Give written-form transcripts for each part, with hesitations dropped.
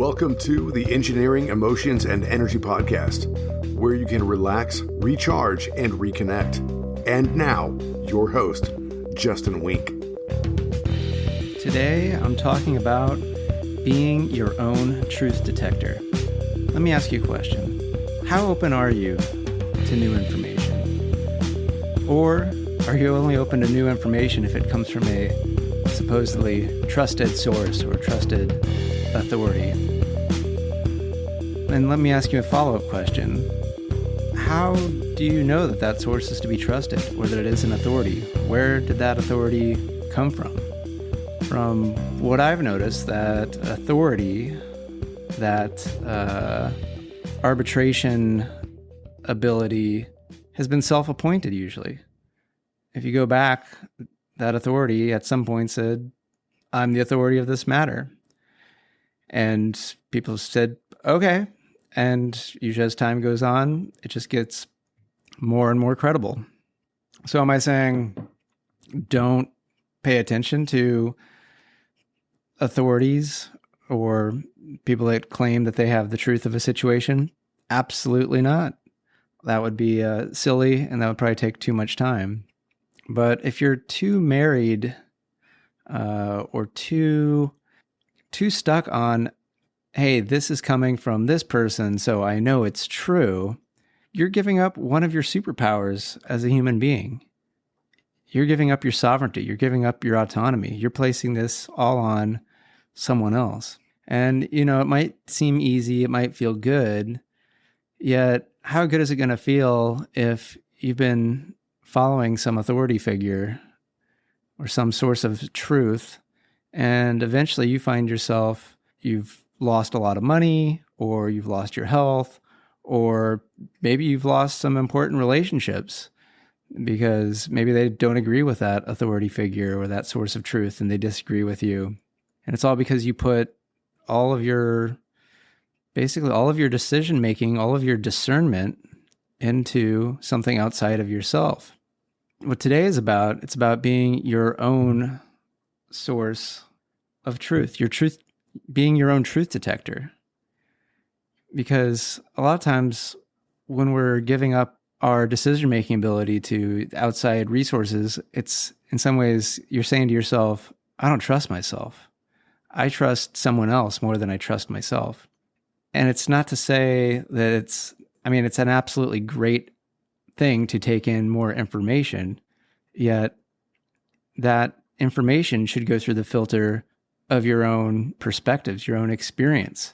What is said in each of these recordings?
Welcome to the Engineering, Emotions, and Energy Podcast, where you can relax, recharge, and reconnect. And now, your host, Justin Wink. Today, I'm talking about being your own truth detector. Let me ask you a question. How open are you to new information? Or are you only open to new information if it comes from a supposedly trusted source or trusted authority? And let me ask you a follow-up question. How do you know that that source is to be trusted or that it is an authority? Where did that authority come from? From what I've noticed, that authority, that arbitration ability has been self-appointed usually. If you go back, that authority at some point said, I'm the authority of this matter. And people said, okay. And usually as time goes on, it just gets more and more credible. So am I saying don't pay attention to authorities or people that claim that they have the truth of a situation? Absolutely not. That would be silly, and that would probably take too much time. But if you're too married or too stuck on, hey, this is coming from this person, so I know it's true, you're giving up one of your superpowers as a human being. You're giving up your sovereignty. You're giving up your autonomy. You're placing this all on someone else. And, it might seem easy. It might feel good. Yet, how good is it going to feel if you've been following some authority figure or some source of truth, and eventually you find yourself, you've lost a lot of money, or you've lost your health, or maybe you've lost some important relationships because maybe they don't agree with that authority figure or that source of truth and they disagree with you. And it's all because you put all of your decision-making, all of your discernment into something outside of yourself. What today is about, it's about being your own source of truth, being your own truth detector. Because a lot of times when we're giving up our decision-making ability to outside resources, it's in some ways you're saying to yourself, I don't trust myself. I trust someone else more than I trust myself. And it's not to say that it's an absolutely great thing to take in more information, yet that information should go through the filter of your own perspectives, your own experience.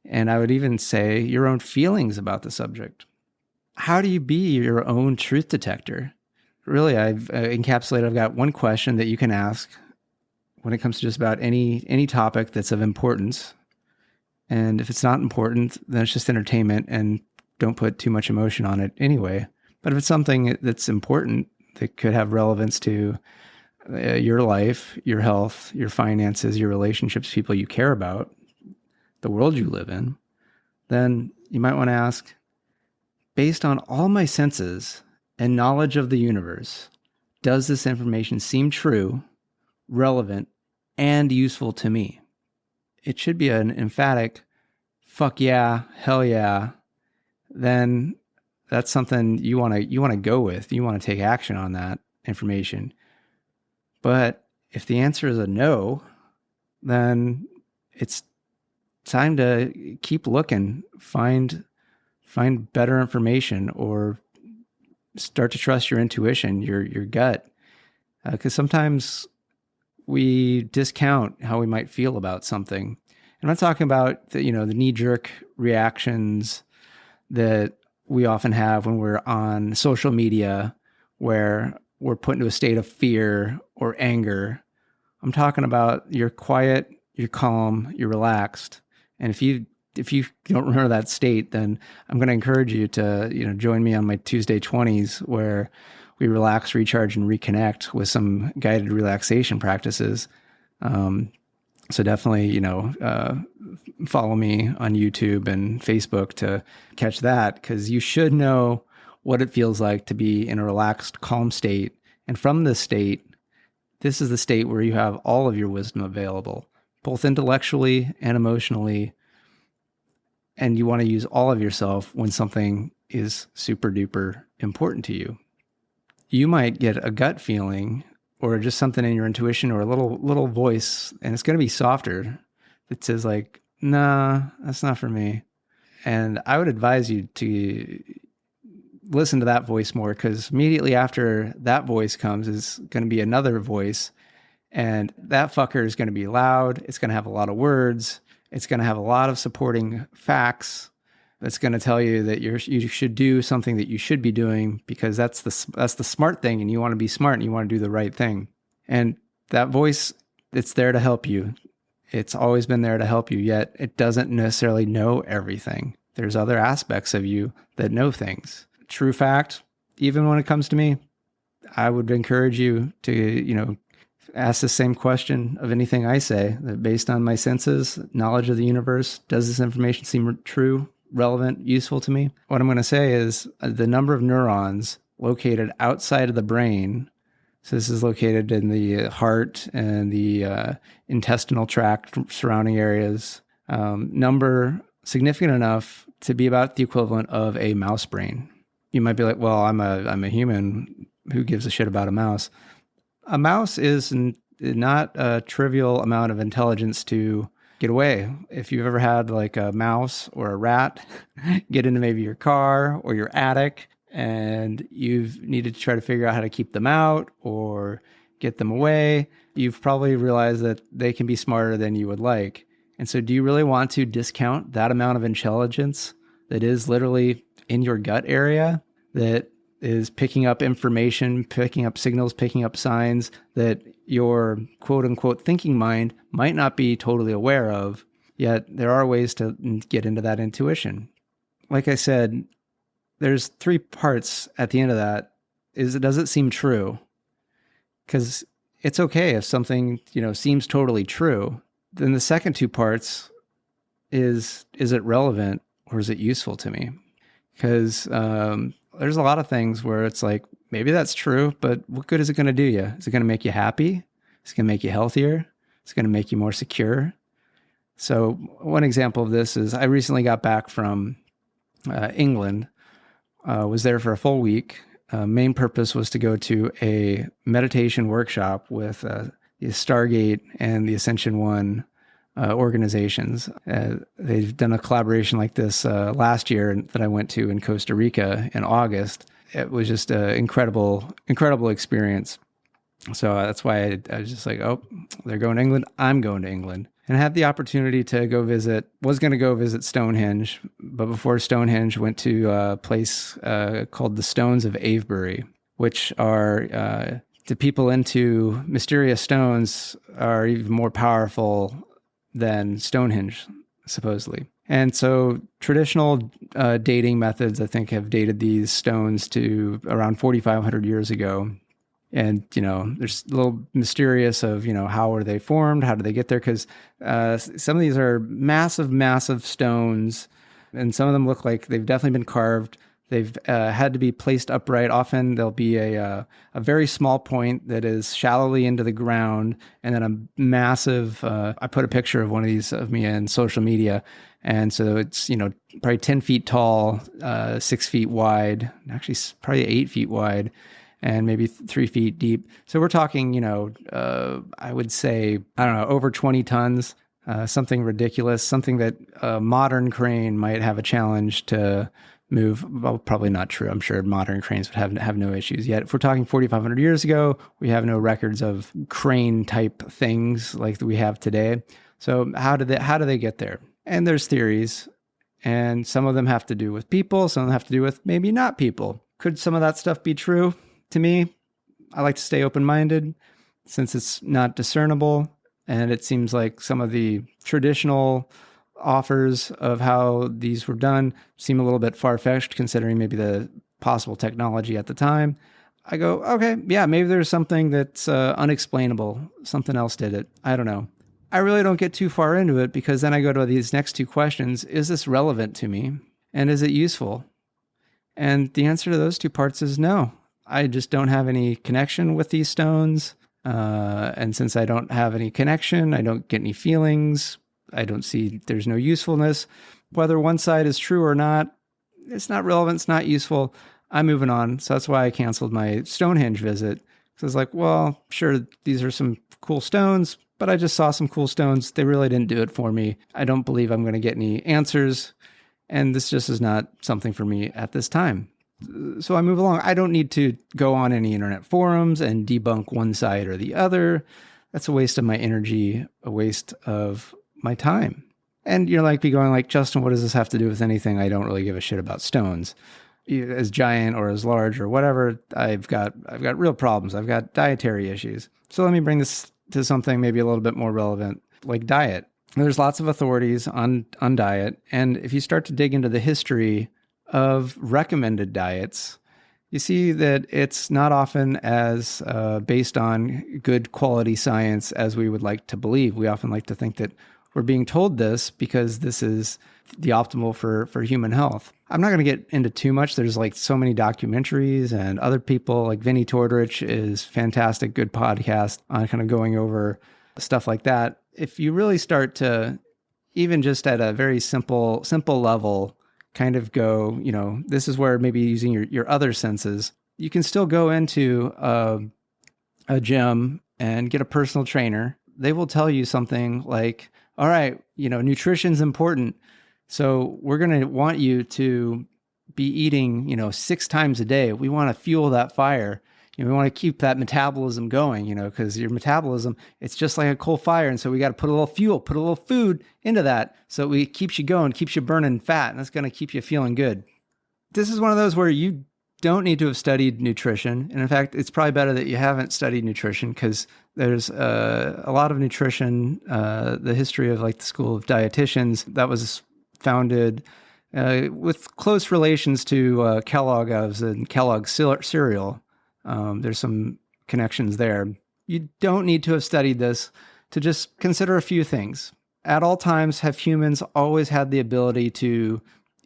And I would even say your own feelings about the subject. How do you be your own truth detector? Really, I've got one question that you can ask when it comes to just about any topic that's of importance. And if it's not important, then it's just entertainment and don't put too much emotion on it anyway. But if it's something that's important that could have relevance to your life, your health, your finances, your relationships, people you care about, the world you live in, then you might want to ask, based on all my senses and knowledge of the universe, does this information seem true, relevant, and useful to me? It should be an emphatic, fuck yeah, hell yeah. Then that's something you want to go with. You want to take action on that information. But if the answer is a no, then it's time to keep looking, find better information, or start to trust your intuition, your gut. Because sometimes we discount how we might feel about something. I'm not talking about the knee-jerk reactions that we often have when we're on social media where we're put into a state of fear or anger. I'm talking about you're quiet, you're calm, you're relaxed. And if you don't remember that state, then I'm going to encourage you to join me on my Tuesday 20s where we relax, recharge, and reconnect with some guided relaxation practices. So definitely, follow me on YouTube and Facebook to catch that, because you should know what it feels like to be in a relaxed, calm state. And from this state, this is the state where you have all of your wisdom available, both intellectually and emotionally, and you want to use all of yourself when something is super duper important to you. You might get a gut feeling or just something in your intuition or a little voice, and it's going to be softer, that says like, nah, that's not for me. And I would advise you to listen to that voice more, because immediately after that voice comes is going to be another voice. And that fucker is going to be loud. It's going to have a lot of words. It's going to have a lot of supporting facts. That's going to tell you that you should do something that you should be doing, because that's the smart thing, and you want to be smart and you want to do the right thing. And that voice, it's there to help you. It's always been there to help you, yet it doesn't necessarily know everything. There's other aspects of you that know things. True fact, even when it comes to me, I would encourage you to, ask the same question of anything I say, that based on my senses, knowledge of the universe, does this information seem true, relevant, useful to me? What I'm going to say is the number of neurons located outside of the brain. So this is located in the heart and the intestinal tract surrounding areas. Number significant enough to be about the equivalent of a mouse brain. You might be like, well, I'm a human. Who gives a shit about a mouse? A mouse is not a trivial amount of intelligence to get away. If you've ever had like a mouse or a rat get into maybe your car or your attic, and you've needed to try to figure out how to keep them out or get them away, you've probably realized that they can be smarter than you would like. And so do you really want to discount that amount of intelligence that is literally in your gut area, that is picking up information, picking up signals, picking up signs that your quote unquote thinking mind might not be totally aware of, yet there are ways to get into that intuition. Like I said, there's 3 parts at the end of that. Does it seem true? Because it's okay if something, seems totally true. Then the second 2 parts is it relevant or is it useful to me? Because there's a lot of things where it's like, maybe that's true, but what good is it going to do you? Is it going to make you happy? Is it going to make you healthier? Is it going to make you more secure? So one example of this is I recently got back from England, was there for a full week. Main purpose was to go to a meditation workshop with the Stargate and the Ascension One organizations. They've done a collaboration like this last year that I went to in Costa Rica in August. It was just an incredible experience. So that's why I was just like, oh, they're going to England. I'm going to England. And I had the opportunity to was going to go visit Stonehenge, but before Stonehenge, went to a place called the Stones of Avebury, which are, to people into mysterious stones, are even more powerful than Stonehenge, supposedly. And so traditional dating methods, I think, have dated these stones to around 4,500 years ago. And, there's a little mysterious of, how are they formed? How do they get there? Because some of these are massive, massive stones, and some of them look like they've definitely been carved. They've had to be placed upright. Often there'll be a very small point that is shallowly into the ground, and then a massive, I put a picture of one of these of me in social media. And so it's, probably 10 feet tall, 6 feet wide, actually probably 8 feet wide, and maybe 3 feet deep. So we're talking, I would say, over 20 tons, something ridiculous, something that a modern crane might have a challenge to move. Well, probably not true. I'm sure modern cranes would have no issues. Yet if we're talking 4,500 years ago, we have no records of crane type things like we have today. So how do they get there? And there's theories, and some of them have to do with people, some of them have to do with maybe not people. Could some of that stuff be true? To me, I like to stay open-minded since it's not discernible, and it seems like some of the traditional offers of how these were done seem a little bit far-fetched considering maybe the possible technology at the time. I go, okay, yeah, maybe there's something that's unexplainable. Something else did it. I don't know. I really don't get too far into it because then I go to these next 2 questions. Is this relevant to me? And is it useful? And the answer to those 2 parts is no. I just don't have any connection with these stones. And since I don't have any connection, I don't get any feelings. I don't see, there's no usefulness. Whether one side is true or not, it's not relevant. It's not useful. I'm moving on. So that's why I canceled my Stonehenge visit. So I was like, well, sure, these are some cool stones, but I just saw some cool stones. They really didn't do it for me. I don't believe I'm going to get any answers. And this just is not something for me at this time. So I move along. I don't need to go on any internet forums and debunk one side or the other. That's a waste of my energy, a waste of my time. And you're like, be going like, Justin, what does this have to do with anything? I don't really give a shit about stones. As giant or as large or whatever, I've got real problems. I've got dietary issues. So let me bring this to something maybe a little bit more relevant, like diet. There's lots of authorities on diet. And if you start to dig into the history of recommended diets, you see that it's not often as based on good quality science as we would like to believe. We often like to think that we're being told this because this is the optimal for human health. I'm not going to get into too much. There's like so many documentaries and other people like Vinnie Tortorich is fantastic, good podcast on kind of going over stuff like that. If you really start to, even just at a very simple level, kind of go, this is where maybe using your other senses, you can still go into a gym and get a personal trainer. They will tell you something like, all right, nutrition's important. So we're going to want you to be eating, 6 times a day. We want to fuel that fire. We want to keep that metabolism going, because your metabolism, it's just like a coal fire. And so we got to put a little fuel, put a little food into that. So it keeps you going, keeps you burning fat, and that's going to keep you feeling good. This is one of those where you don't need to have studied nutrition. And in fact, it's probably better that you haven't studied nutrition, because there's a lot of nutrition, the history of like the School of Dietitians that was founded with close relations to Kellogg's and Kellogg's cereal. There's some connections there. You don't need to have studied this to just consider a few things. At all times, have humans always had the ability to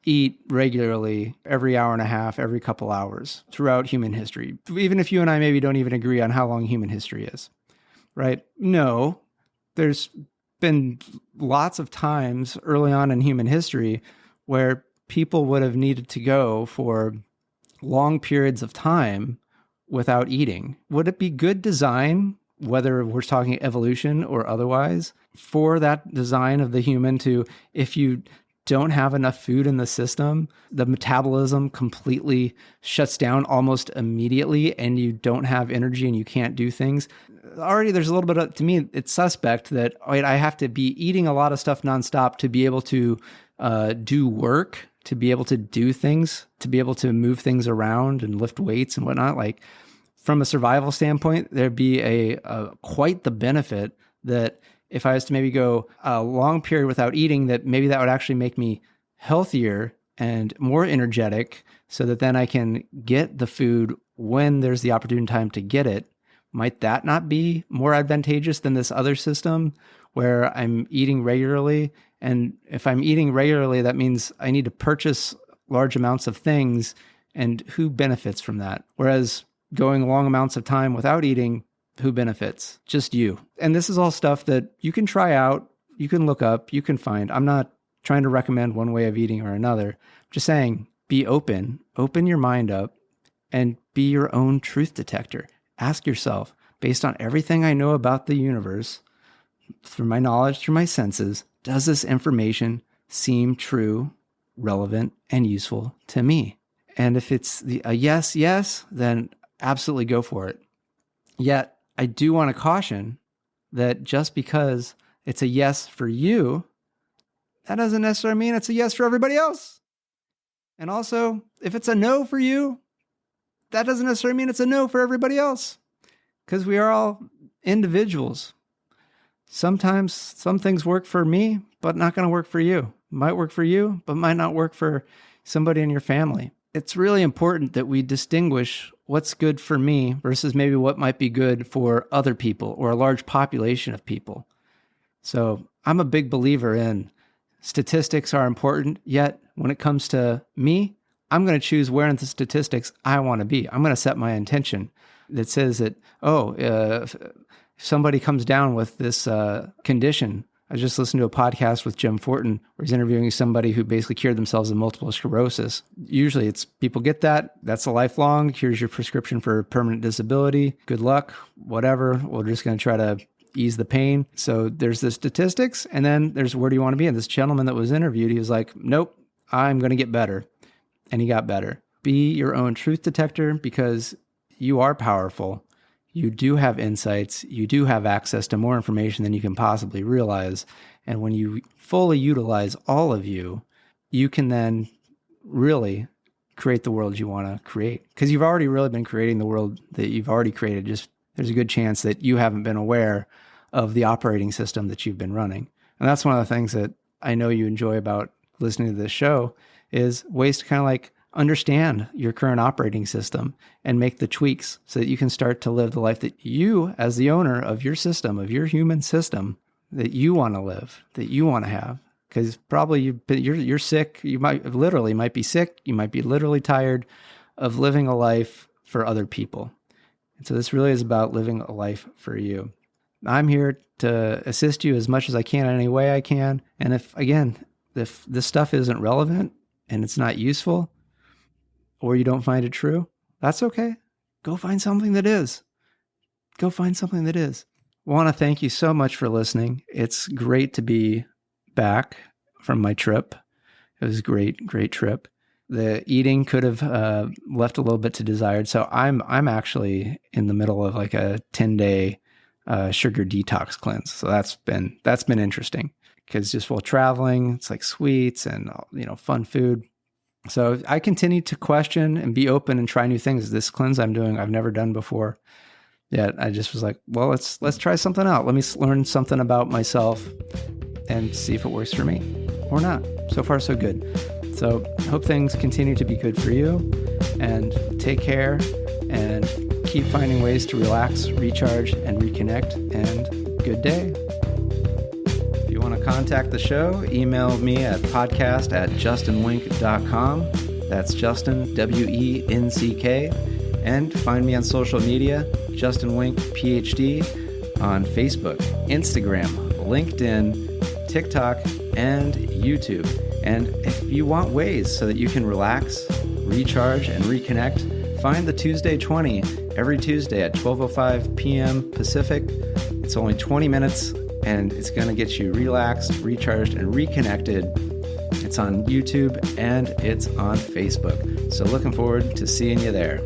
eat regularly every hour and a half, every couple hours throughout human history? Even if you and I maybe don't even agree on how long human history is, right? No, there's been lots of times early on in human history where people would have needed to go for long periods of time without eating. Would it be good design, whether we're talking evolution or otherwise, for that design of the human to, if you don't have enough food in the system, the metabolism completely shuts down almost immediately and you don't have energy and you can't do things? Already there's a little bit of, to me, it's suspect that I have to be eating a lot of stuff nonstop to be able to do work, to be able to do things, to be able to move things around and lift weights and whatnot. Like from a survival standpoint, there'd be a quite the benefit that if I was to maybe go a long period without eating, that maybe that would actually make me healthier and more energetic so that then I can get the food when there's the opportune time to get it. Might that not be more advantageous than this other system where I'm eating regularly? And if I'm eating regularly, that means I need to purchase large amounts of things, and who benefits from that? Whereas going long amounts of time without eating, who benefits? Just you. And this is all stuff that you can try out, you can look up, you can find. I'm not trying to recommend one way of eating or another. I'm just saying, be open your mind up, and be your own truth detector. Ask yourself, based on everything I know about the universe, through my knowledge, through my senses, does this information seem true, relevant, and useful to me? And if it's a yes, then absolutely go for it. Yet, I do want to caution that just because it's a yes for you, that doesn't necessarily mean it's a yes for everybody else. And also, if it's a no for you, that doesn't necessarily mean it's a no for everybody else, because we are all individuals. Sometimes some things work for me, but not going to work for you. Might work for you, but might not work for somebody in your family. It's really important that we distinguish what's good for me versus maybe what might be good for other people or a large population of people. So I'm a big believer in statistics are important, yet when it comes to me, I'm going to choose where in the statistics I want to be. I'm going to set my intention that says that, if somebody comes down with this condition, I just listened to a podcast with Jim Fortin where he's interviewing somebody who basically cured themselves of multiple sclerosis. Usually it's people get that. That's a lifelong. Here's your prescription for permanent disability. Good luck, whatever. We're just going to try to ease the pain. So there's the statistics. And then there's where do you want to be? And this gentleman that was interviewed, he was like, nope, I'm going to get better. And he got better. Be your own truth detector because you are powerful. You do have insights. You do have access to more information than you can possibly realize. And when you fully utilize all of you, you can then really create the world you want to create. Because you've already really been creating the world that you've already created. Just there's a good chance that you haven't been aware of the operating system that you've been running. And that's one of the things that I know you enjoy about listening to this show is ways to kind of like understand your current operating system and make the tweaks so that you can start to live the life that you, as the owner of your system, of your human system, that you want to live, that you want to have. Because probably you're sick. You might be sick. You might be literally tired of living a life for other people. And so this really is about living a life for you. I'm here to assist you as much as I can in any way I can. And if this stuff isn't relevant and it's not useful, or you don't find it true, that's okay. Go find something that is. Go find something that is. I want to thank you so much for listening. It's great to be back from my trip. It was a great trip. The eating could have left a little bit to desired. So I'm actually in the middle of like a 10-day sugar detox cleanse. So that's been interesting because just while traveling, it's like sweets and fun food. So I continue to question and be open and try new things. This cleanse I'm doing, I've never done before. Yet I just was like, well, let's try something out. Let me learn something about myself and see if it works for me or not. So far, so good. So hope things continue to be good for you and take care and keep finding ways to relax, recharge, and reconnect. And good day. If you want to contact the show, email me at podcast@justinwink.com. That's Justin, W-E-N-C-K. And find me on social media, Justin Wink, Ph.D. on Facebook, Instagram, LinkedIn, TikTok, and YouTube. And if you want ways so that you can relax, recharge, and reconnect, find the Tuesday 20 every Tuesday at 12:05 p.m. Pacific. It's only 20 minutes, and it's going to get you relaxed, recharged, and reconnected. It's on YouTube, and it's on Facebook. So looking forward to seeing you there.